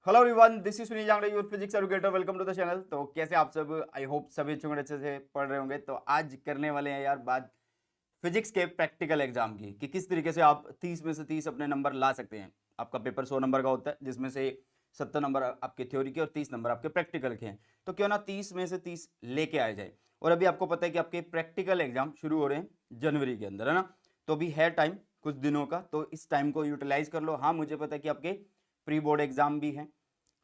Hello everyone, this is Sunil Jangra, your physics educator. Welcome to the channel. तो कैसे आप सब? आई होप सभी अच्छे से पढ़ रहे होंगे। तो आज करने वाले हैं यार बात फिजिक्स के प्रैक्टिकल एग्जाम की, कि किस तरीके से आप 30 में से 30 अपने नंबर ला सकते हैं। आपका पेपर 100 नंबर का होता है, जिसमें से 70 नंबर आपके थ्योरी के और 30 नंबर आपके प्रैक्टिकल के हैं। तो क्यों ना 30 में से 30 लेके आए जाए। और अभी आपको पता है कि आपके प्रैक्टिकल एग्जाम शुरू हो रहे हैं जनवरी के अंदर, है ना। तो अभी है टाइम कुछ दिनों का, तो इस टाइम को यूटिलाइज कर लो। हाँ, मुझे पता है कि आपके प्री बोर्ड एग्जाम भी हैं,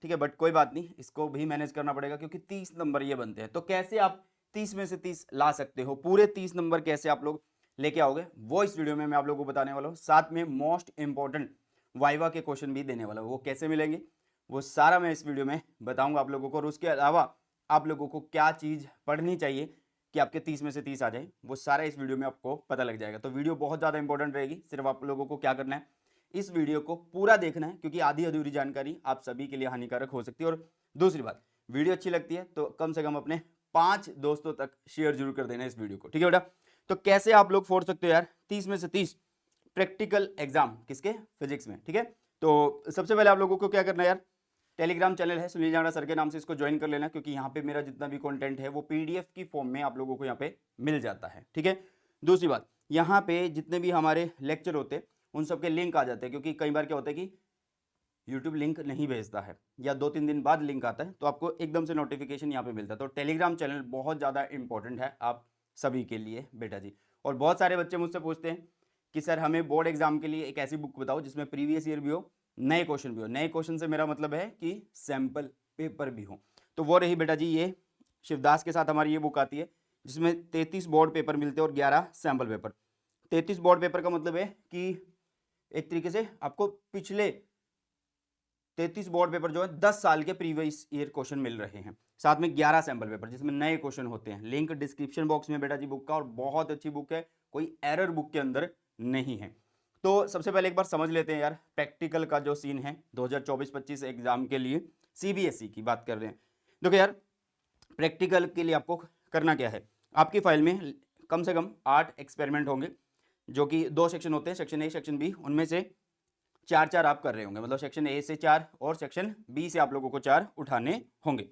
ठीक है, बट कोई बात नहीं, इसको भी मैनेज करना पड़ेगा क्योंकि 30 नंबर ये बनते हैं। तो कैसे आप 30 में से 30 ला सकते हो, पूरे 30 नंबर कैसे आप लोग लेके आओगे, वो इस वीडियो में मैं आप लोगों को बताने वाला हूँ। साथ में मोस्ट इंपॉर्टेंट वाइवा के क्वेश्चन भी देने वाला हूँ। वो कैसे मिलेंगे वो सारा मैं इस वीडियो में बताऊंगा आप लोगों को। और उसके अलावा आप लोगों को क्या चीज़ पढ़नी चाहिए कि आपके 30 में से 30 आ जाए, वो सारा इस वीडियो में आपको पता लग जाएगा। तो वीडियो बहुत ज़्यादा इंपॉर्टेंट रहेगी। सिर्फ आप लोगों को क्या करना है, इस वीडियो को पूरा देखना है, क्योंकि आधी अधूरी जानकारी आप सभी के लिए हानिकारक हो सकती है। और दूसरी बात, वीडियो अच्छी लगती है तो कम से कम अपने 5 दोस्तों तक शेयर जरूर कर देना इस वीडियो को, ठीक है बेटा। तो कैसे आप लोग फोड़ सकते हो यार 30 में से 30 प्रैक्टिकल एग्जाम किसके, फिजिक्स में, ठीक है। तो सबसे पहले आप लोगों को क्या करना है यार, टेलीग्राम चैनल है सुनील जांगड़ा सर के नाम से, इसको ज्वाइन कर लेना, क्योंकि यहाँ पे मेरा जितना भी कंटेंट है वो पीडीएफ की फॉर्म में आप लोगों को यहाँ पे मिल जाता है, ठीक है। दूसरी बात, यहाँ पे जितने भी हमारे लेक्चर होते हैं उन सबके लिंक आ जाते हैं, क्योंकि कई बार क्या होता है कि यूट्यूब लिंक नहीं भेजता है या 2-3 दिन बाद लिंक आता है, तो आपको एकदम से नोटिफिकेशन यहाँ पे मिलता है। तो टेलीग्राम चैनल बहुत ज़्यादा इंपॉर्टेंट है आप सभी के लिए बेटा जी। और बहुत सारे बच्चे मुझसे पूछते हैं कि सर हमें बोर्ड एग्जाम के लिए एक ऐसी बुक बताओ जिसमें प्रीवियस ईयर भी हो, नए क्वेश्चन भी हो। नए क्वेश्चन से मेरा मतलब है कि सैम्पल पेपर भी हो। तो वो रही बेटा जी, ये शिवदास के साथ हमारी ये बुक आती है, जिसमें 33 बोर्ड पेपर मिलते हैं और 11 सैम्पल पेपर। 33 बोर्ड पेपर का मतलब है कि एक तरीके से आपको पिछले 33 बोर्ड पेपर जो है 10 साल के प्रीवियस ईयर क्वेश्चन मिल रहे हैं, साथ में 11 सैंपल पेपर जिसमें नए क्वेश्चन होते हैं। लिंक डिस्क्रिप्शन बॉक्स में बेटा जी बुक का, और बहुत अच्छी बुक है, कोई एरर बुक के अंदर नहीं है। तो सबसे पहले एक बार समझ लेते हैं यार प्रैक्टिकल का जो सीन है 2024-25 एग्जाम के लिए, सीबीएसई की बात कर रहे हैं। देखो यार, प्रैक्टिकल के लिए आपको करना क्या है, आपकी फाइल में कम से कम 8 एक्सपेरिमेंट होंगे, जो कि 2 सेक्शन होते हैं, सेक्शन ए सेक्शन बी। उनमें से 4-4 आप कर रहे होंगे, मतलब सेक्शन ए से 4 और सेक्शन बी से आप लोगों को 4 उठाने होंगे।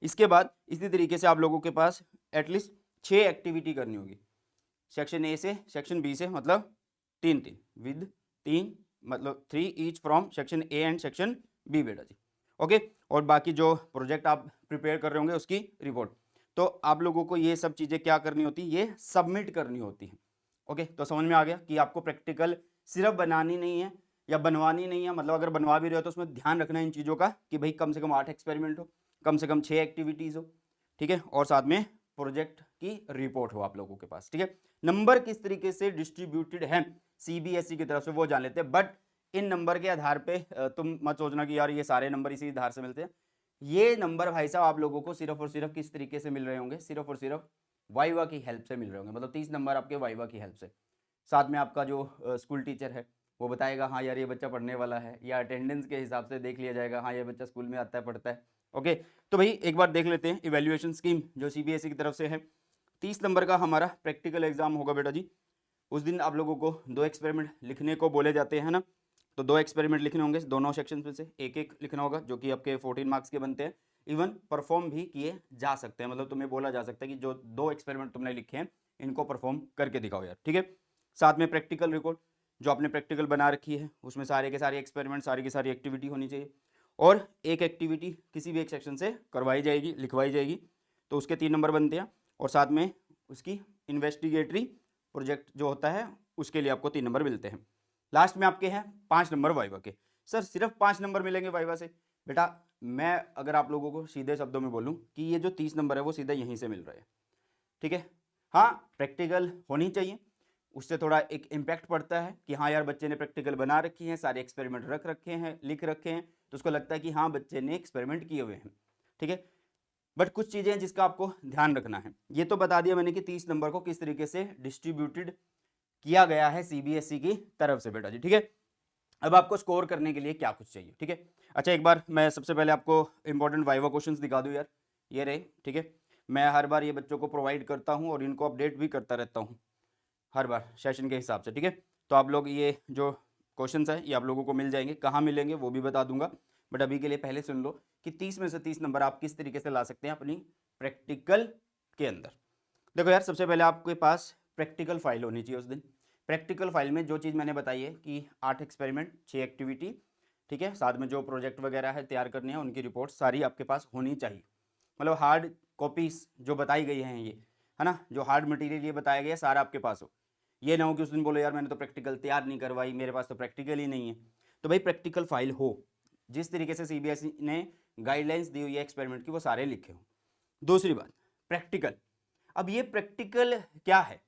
इसके बाद इसी तरीके से आप लोगों के पास एटलीस्ट 6 एक्टिविटी करनी होगी, सेक्शन ए से सेक्शन बी से, मतलब 3-3 विद 3, मतलब 3 each from section A and section B बेटा जी। ओके, और बाकी जो प्रोजेक्ट आप प्रिपेयर कर रहे होंगे उसकी रिपोर्ट। तो आप लोगों को ये सब चीज़ें क्या करनी होती है, ये सबमिट करनी होती है। ओके, तो समझ में आ गया कि आपको प्रैक्टिकल सिर्फ बनानी नहीं है या बनवानी नहीं है, मतलब अगर बनवा भी रहे हो तो उसमें ध्यान रखना है इन चीज़ों का कि भाई कम से कम 8 एक्सपेरिमेंट हो, कम से कम 6 एक्टिविटीज़ हो, ठीक है, और साथ में प्रोजेक्ट की रिपोर्ट हो आप लोगों के पास, ठीक है। नंबर किस तरीके से डिस्ट्रीब्यूटेड है सीबीएसई की तरफ से वो जान लेते हैं, बट इन नंबर के आधार पे तुम मत सोचना कि यार ये सारे नंबर इसी आधार से मिलते हैं। ये नंबर भाई साहब आप लोगों को सिर्फ और सिर्फ किस तरीके से मिल रहे होंगे, सिर्फ और सिर्फ वाइवा की हेल्प से मिल रहे होंगे, मतलब 30 नंबर आपके वाइवा की हेल्प से। साथ में आपका जो स्कूल टीचर है वो बताएगा हाँ यार ये बच्चा पढ़ने वाला है, या अटेंडेंस के हिसाब से देख लिया जाएगा हाँ ये बच्चा स्कूल में आता है पढ़ता है। ओके, तो भाई एक बार देख लेते हैं इवेल्युएशन स्कीम जो सीबीएसई की तरफ से है। 30 नंबर का हमारा प्रैक्टिकल एग्जाम होगा बेटा जी। उस दिन आप लोगों को 2 एक्सपेरिमेंट लिखने को बोले जाते हैं ना, तो 2 एक्सपेरिमेंट लिखने होंगे, दोनों सेक्शन में से एक एक लिखना होगा, जो कि आपके 14 मार्क्स के बनते हैं। इवन परफॉर्म भी किए जा सकते हैं, मतलब तुम्हें बोला जा सकता है कि जो 2 एक्सपेरिमेंट तुमने लिखे हैं इनको परफॉर्म करके दिखाओ यार, ठीक है। साथ में प्रैक्टिकल रिकॉर्ड जो आपने प्रैक्टिकल बना रखी है, उसमें सारे के सारे एक्सपेरिमेंट, सारी की सारी एक्टिविटी होनी चाहिए, और एक एक्टिविटी किसी भी एक सेक्शन से करवाई जाएगी, लिखवाई जाएगी, तो उसके 3 नंबर बनते हैं। और साथ में उसकी इन्वेस्टिगेटरी प्रोजेक्ट जो होता है उसके लिए आपको 3 नंबर मिलते हैं। लास्ट में आपके हैं 5 नंबर वाइवा के। सर सिर्फ 5 नंबर मिलेंगे वाइवा से? बेटा मैं अगर आप लोगों को सीधे शब्दों में बोलूं कि ये जो 30 नंबर है वो सीधा यहीं से मिल रहे हैं, ठीक है। हाँ, प्रैक्टिकल होनी चाहिए, उससे थोड़ा एक इम्पैक्ट पड़ता है कि हाँ यार बच्चे ने प्रैक्टिकल बना रखी है, सारे एक्सपेरिमेंट रख रखे हैं, लिख रखे हैं, तो उसको लगता है कि हाँ बच्चे ने एक्सपेरिमेंट किए हुए हैं, ठीक है। बट कुछ चीज़ें हैं जिसका आपको ध्यान रखना है। ये तो बता दिया मैंने कि 30 नंबर को किस तरीके से डिस्ट्रीब्यूटेड किया गया है सीबीएसई की तरफ से बेटा जी, ठीक है। अब आपको स्कोर करने के लिए क्या कुछ चाहिए, ठीक है। अच्छा, एक बार मैं सबसे पहले आपको इंपॉर्टेंट वाइवा क्वेश्चंस दिखा दूं यार, ये रहे, ठीक है। मैं हर बार ये बच्चों को प्रोवाइड करता हूँ और इनको अपडेट भी करता रहता हूँ हर बार सेशन के हिसाब से, ठीक है। तो आप लोग ये जो क्वेश्चंस है ये आप लोगों को मिल जाएंगे, कहाँ मिलेंगे वो भी बता दूंगा। बट अभी के लिए पहले सुन लो कि 30 में से 30 नंबर आप किस तरीके से ला सकते हैं अपनी प्रैक्टिकल के अंदर। देखो यार, सबसे पहले आपके पास प्रैक्टिकल फाइल होनी चाहिए उस दिन। प्रैक्टिकल फाइल में जो चीज़ मैंने बताई है कि 8 एक्सपेरिमेंट, 6 एक्टिविटी, ठीक है, साथ में जो प्रोजेक्ट वगैरह है तैयार करनी है उनकी रिपोर्ट सारी आपके पास होनी चाहिए। मतलब हार्ड कॉपीज जो बताई गई हैं ये, है ना, जो हार्ड मटेरियल ये बताया गया सारा आपके पास हो। ये ना हो कि उस दिन बोलो यार मैंने तो प्रैक्टिकल तैयार नहीं करवाई, मेरे पास तो प्रैक्टिकल ही नहीं है। तो भाई प्रैक्टिकल फाइल हो, जिस तरीके से सीबीएसई ने गाइडलाइंस दी हुई है एक्सपेरिमेंट की वो सारे लिखे हो। दूसरी बात, प्रैक्टिकल। अब ये प्रैक्टिकल क्या है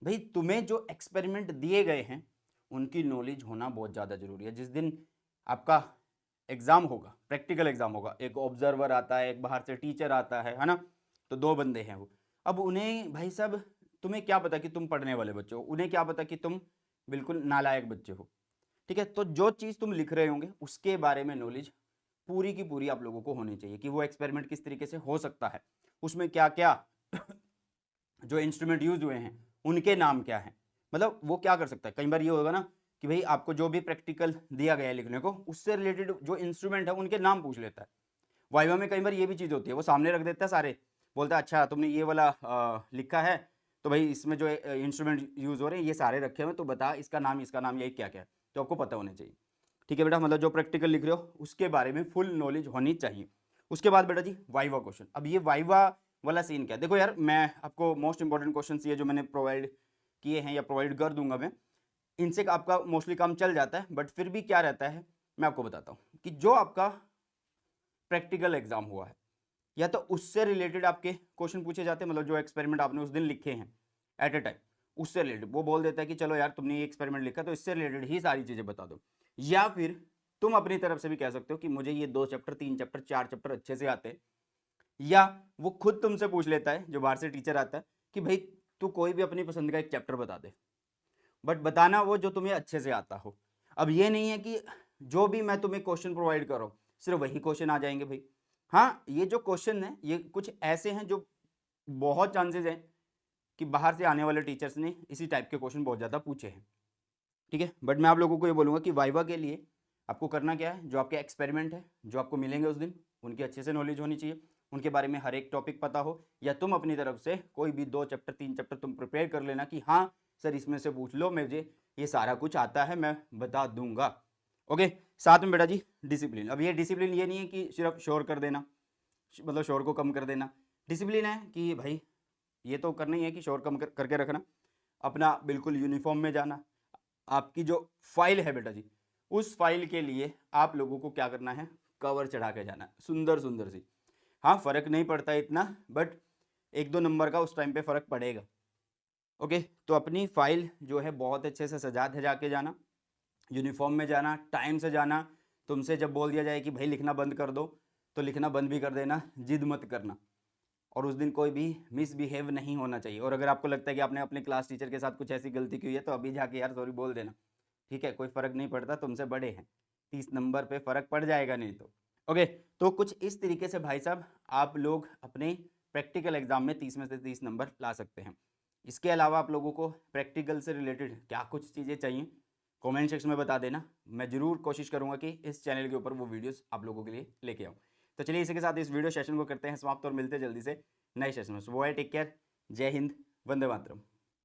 भाई, तुम्हें जो एक्सपेरिमेंट दिए गए हैं उनकी नॉलेज होना बहुत ज़्यादा जरूरी है। जिस दिन आपका एग्जाम होगा, प्रैक्टिकल एग्जाम होगा, एक ऑब्जर्वर आता है, एक बाहर से टीचर आता है ना, तो 2 बंदे हैं वो। अब उन्हें भाई साहब, तुम्हें क्या पता कि तुम पढ़ने वाले बच्चे हो, उन्हें क्या पता कि तुम बिल्कुल नालायक बच्चे हो, ठीक है। तो जो चीज़ तुम लिख रहे होंगे उसके बारे में नॉलेज पूरी की पूरी आप लोगों को होनी चाहिए कि वो एक्सपेरिमेंट किस तरीके से हो सकता है, उसमें क्या क्या जो इंस्ट्रूमेंट यूज हुए हैं उनके नाम क्या है। मतलब वो क्या कर सकता है, कई बार ये होगा ना कि भाई आपको जो भी प्रैक्टिकल दिया गया है लिखने को उससे रिलेटेड जो इंस्ट्रूमेंट है उनके नाम पूछ लेता है। वाइवा में कई बार ये भी चीज़ होती है, वो सामने रख देता है सारे, बोलता है अच्छा तुमने ये वाला लिखा है तो भाई इसमें जो इंस्ट्रूमेंट यूज हो रहे हैं ये सारे रखे हुए, तो बता इसका नाम यही क्या क्या है, तो आपको पता होना चाहिए, ठीक है बेटा। मतलब जो प्रैक्टिकल लिख रहे हो उसके बारे में फुल नॉलेज होनी चाहिए। उसके बाद बेटा जी वाइवा क्वेश्चन। अब ये वाइवा वाला सीन क्या है, देखो यार मैं आपको मोस्ट इंपॉर्टेंट क्वेश्चन ये जो मैंने प्रोवाइड किए हैं या प्रोवाइड कर दूंगा मैं, इनसे आपका मोस्टली काम चल जाता है। बट फिर भी क्या रहता है मैं आपको बताता हूँ कि जो आपका प्रैक्टिकल एग्जाम हुआ है या तो उससे रिलेटेड आपके क्वेश्चन पूछे जाते हैं, मतलब जो एक्सपेरिमेंट आपने उस दिन लिखे हैं एट ए टाइम उससे रिलेटेड वो बोल देता है कि चलो यार तुमने ये एक्सपेरिमेंट लिखा तो इससे रिलेटेड ही सारी चीजें बता दो। या फिर तुम अपनी तरफ से भी कह सकते हो कि मुझे ये 2 चैप्टर, 3 चैप्टर, 4 चैप्टर अच्छे से आते हैं, या वो खुद तुमसे पूछ लेता है जो बाहर से टीचर आता है कि भाई तू कोई भी अपनी पसंद का एक चैप्टर बता दे, बट बताना वो जो तुम्हें अच्छे से आता हो। अब ये नहीं है कि जो भी मैं तुम्हें क्वेश्चन प्रोवाइड कर रहा हूँ सिर्फ वही क्वेश्चन आ जाएंगे भाई। हाँ, ये जो क्वेश्चन है ये कुछ ऐसे हैं जो बहुत चांसेस हैं कि बाहर से आने वाले टीचर्स ने इसी टाइप के क्वेश्चन बहुत ज़्यादा पूछे हैं, ठीक है। बट मैं आप लोगों को ये बोलूँगा कि वाइवा के लिए आपको करना क्या है, जो आपके एक्सपेरिमेंट है जो आपको मिलेंगे उस दिन उनकी अच्छे से नॉलेज होनी चाहिए, उनके बारे में हर एक टॉपिक पता हो, या तुम अपनी तरफ से कोई भी 2 चैप्टर, 3 चैप्टर तुम प्रिपेयर कर लेना कि हाँ सर इसमें से पूछ लो, मुझे ये सारा कुछ आता है, मैं बता दूंगा। ओके, साथ में बेटा जी डिसिप्लिन। अब ये डिसिप्लिन ये नहीं है कि सिर्फ शोर कर देना, मतलब शोर को कम कर देना। डिसिप्लिन है कि भाई ये तो करना ही है कि शोर कम करके रखना, अपना बिल्कुल यूनिफॉर्म में जाना। आपकी जो फाइल है बेटा जी उस फाइल के लिए आप लोगों को क्या करना है, कवर चढ़ा के जाना सुंदर सुंदर सी। हाँ फर्क नहीं पड़ता इतना, बट 1-2 नंबर का उस टाइम पे फर्क पड़ेगा। ओके, तो अपनी फाइल जो है बहुत अच्छे से सजा धजा के जाना, यूनिफॉर्म में जाना, टाइम से जाना। तुमसे जब बोल दिया जाए कि भाई लिखना बंद कर दो तो लिखना बंद भी कर देना, जिद मत करना। और उस दिन कोई भी मिसबिहेव नहीं होना चाहिए। और अगर आपको लगता है कि आपने अपने क्लास टीचर के साथ कुछ ऐसी गलती की हुई है तो अभी जाके यार सॉरी बोल देना, ठीक है, कोई फर्क नहीं पड़ता, तुमसे बड़े हैं, 30 नंबर पे फर्क पड़ जाएगा नहीं तो। ओके, तो कुछ इस तरीके से भाई साहब आप लोग अपने प्रैक्टिकल एग्जाम में 30 में से 30 नंबर ला सकते हैं। इसके अलावा आप लोगों को प्रैक्टिकल से रिलेटेड क्या कुछ चीज़ें चाहिए कमेंट सेक्शन में बता देना, मैं ज़रूर कोशिश करूंगा कि इस चैनल के ऊपर वो वीडियोस आप लोगों के लिए लेके आऊँ। तो चलिए इसी के साथ इस वीडियो सेशन को करते हैं समाप्त और मिलते हैं जल्दी से नए सेशन में। सो टेक केयर, जय हिंद, वंदे मातरम।